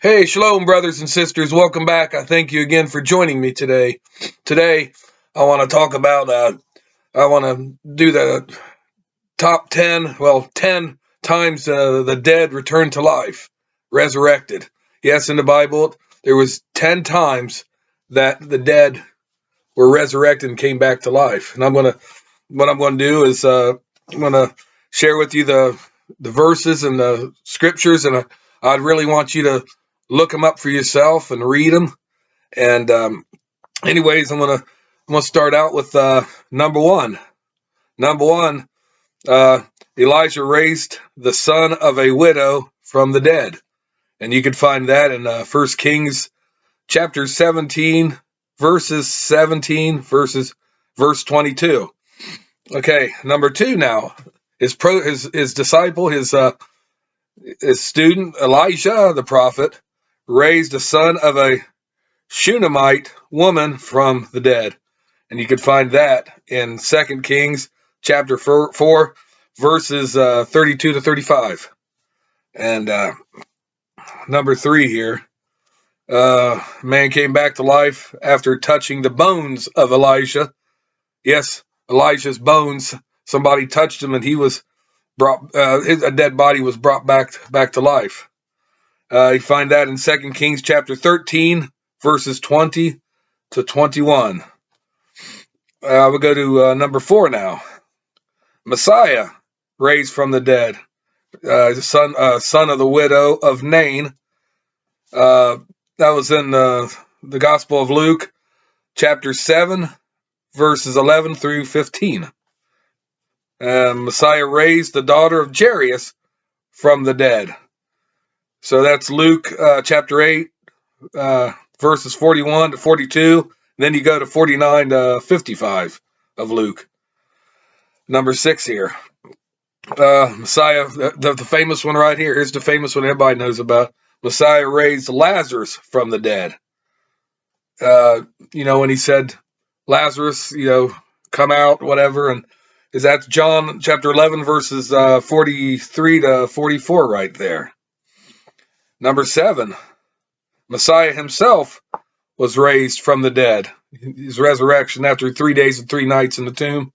Hey, shalom, brothers and sisters. Welcome back. I thank you again for joining me today. Today, I want to talk about, I want to do the top 10, 10 times the dead returned to life, resurrected. Yes, in the Bible, there was 10 times that the dead were resurrected and came back to life. And what I'm going to do is, I'm going to share with you the verses and the scriptures, and I'd really want you to look them up for yourself and read them. And anyways, I'm gonna start out with number one. Number one, uh, Elijah raised the son of a widow from the dead, and you can find that in 1 Kings chapter 17, verse 22. Okay, number two now. His disciple, his student Elijah the prophet raised the son of a Shunammite woman from the dead. And you can find that in 2 Kings chapter 4 verses 32 to 35. And number three here, man came back to life after touching the bones of Elijah. Yes, Elijah's bones. Somebody touched him and he was brought, a dead body was brought back to life. You find that in 2 Kings chapter 13, verses 20 to 21. We'll go to number four now. Messiah, raised from the dead, son of the widow of Nain. That was in the Gospel of Luke, chapter 7, verses 11 through 15. Messiah raised the daughter of Jairus from the dead. So that's Luke chapter 8, verses 41 to 42. Then you go to 49 to 55 of Luke. Number six here. Messiah, the famous one right here. Here's the famous one everybody knows about. Messiah raised Lazarus from the dead. When he said, Lazarus, come out, whatever. And that's John chapter 11, verses 43 to 44 right there. Number seven, Messiah himself was raised from the dead. His resurrection after 3 days and 3 nights in the tomb.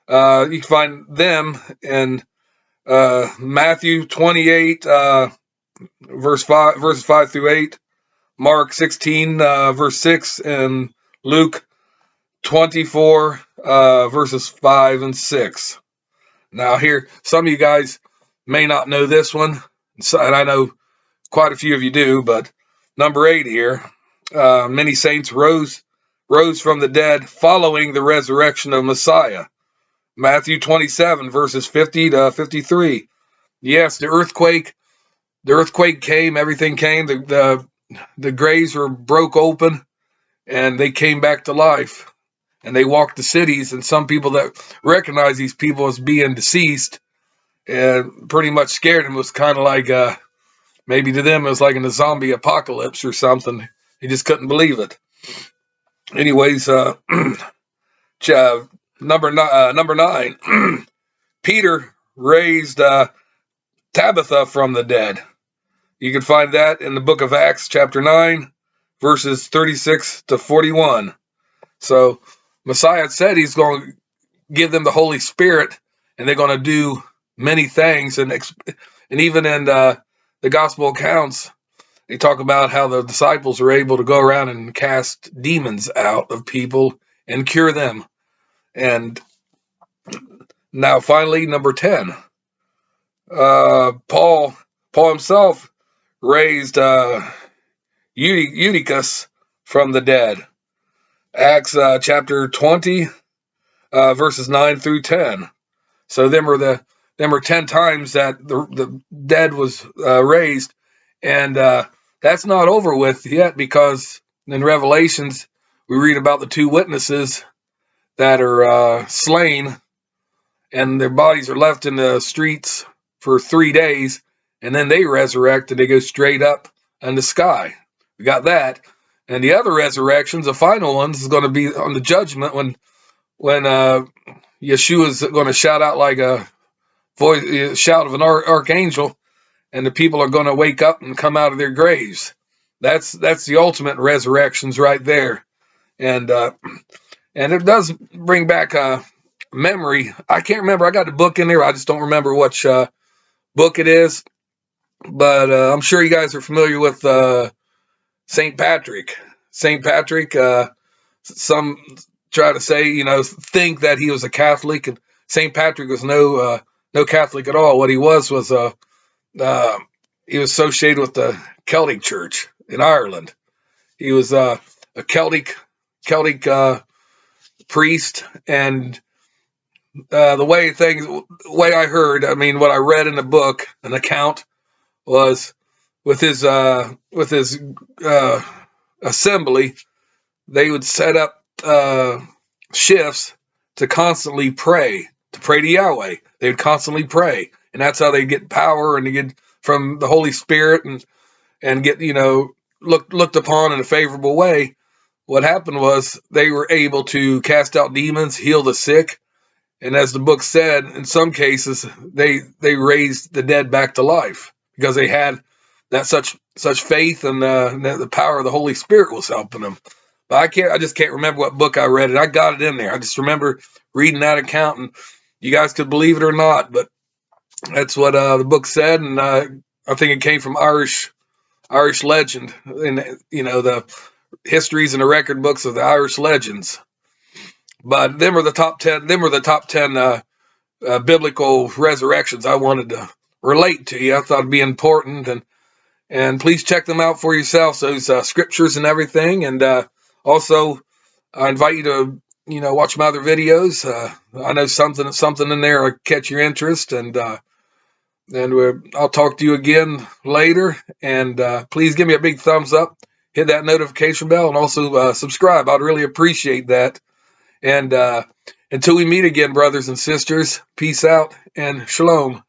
You can find them in Matthew 28, verses 5 through 8, Mark 16, verse 6, and Luke 24, verses 5 and 6. Now here, some of you guys may not know this one, and I know quite a few of you do, but number 8 here, many saints rose from the dead following the resurrection of Messiah. Matthew 27, verses 50 to 53. Yes, the earthquake came, everything came, the graves were broke open, and they came back to life. And they walked the cities, and some people that recognized these people as being deceased and pretty much scared them. It was kind of like, maybe to them it was like in a zombie apocalypse or something. They just couldn't believe it. Anyways, number 9, Peter raised Tabitha from the dead. You can find that in the book of Acts, chapter 9, verses 36 to 41. So Messiah said he's going to give them the Holy Spirit, and they're going to do many things. And even in the gospel accounts, they talk about how the disciples are able to go around and cast demons out of people and cure them. And now finally, number 10, Paul himself raised Eutychus from the dead. Acts chapter 20, verses 9 through 10. So them are 10 times that the dead was raised, and that's not over with yet, because in Revelations we read about the 2 witnesses that are slain, and their bodies are left in the streets for 3 days, and then they resurrect and they go straight up in the sky. We got that. And the other resurrections, the final ones, is going to be on the judgment when Yeshua is going to shout out like a voice, shout of an archangel, and the people are going to wake up and come out of their graves. That's the ultimate resurrections right there. And it does bring back memory. I can't remember. I got the book in there. I just don't remember which book it is. But I'm sure you guys are familiar with St. Patrick. St. Patrick, some try to say, think that he was a Catholic, and St. Patrick was no Catholic at all. What he was he was associated with the Celtic Church in Ireland. He was a Celtic priest, and the way I heard, what I read in the book, an account was with his assembly, they would set up shifts to constantly pray to Yahweh. They would constantly pray, and that's how they get power and to get from the Holy Spirit and get looked upon in a favorable way. What happened was they were able to cast out demons, heal the sick, and as the book said, in some cases they raised the dead back to life because they had that such faith, and the power of the Holy Spirit was helping them. But I just can't remember what book I read it. I got it in there. I just remember reading that account, and you guys could believe it or not, but that's what the book said, and I think it came from Irish legend, and the histories and the record books of the Irish legends. But them were the top 10. Them were the top 10 biblical resurrections I wanted to relate to you. I thought it'd be important, and please check them out for yourselves. Those scriptures and everything, and also I invite you to watch my other videos. I know something in there will catch your interest, and I'll talk to you again later. And please give me a big thumbs up, hit that notification bell, and also subscribe. I'd really appreciate that. And until we meet again, brothers and sisters, peace out and shalom.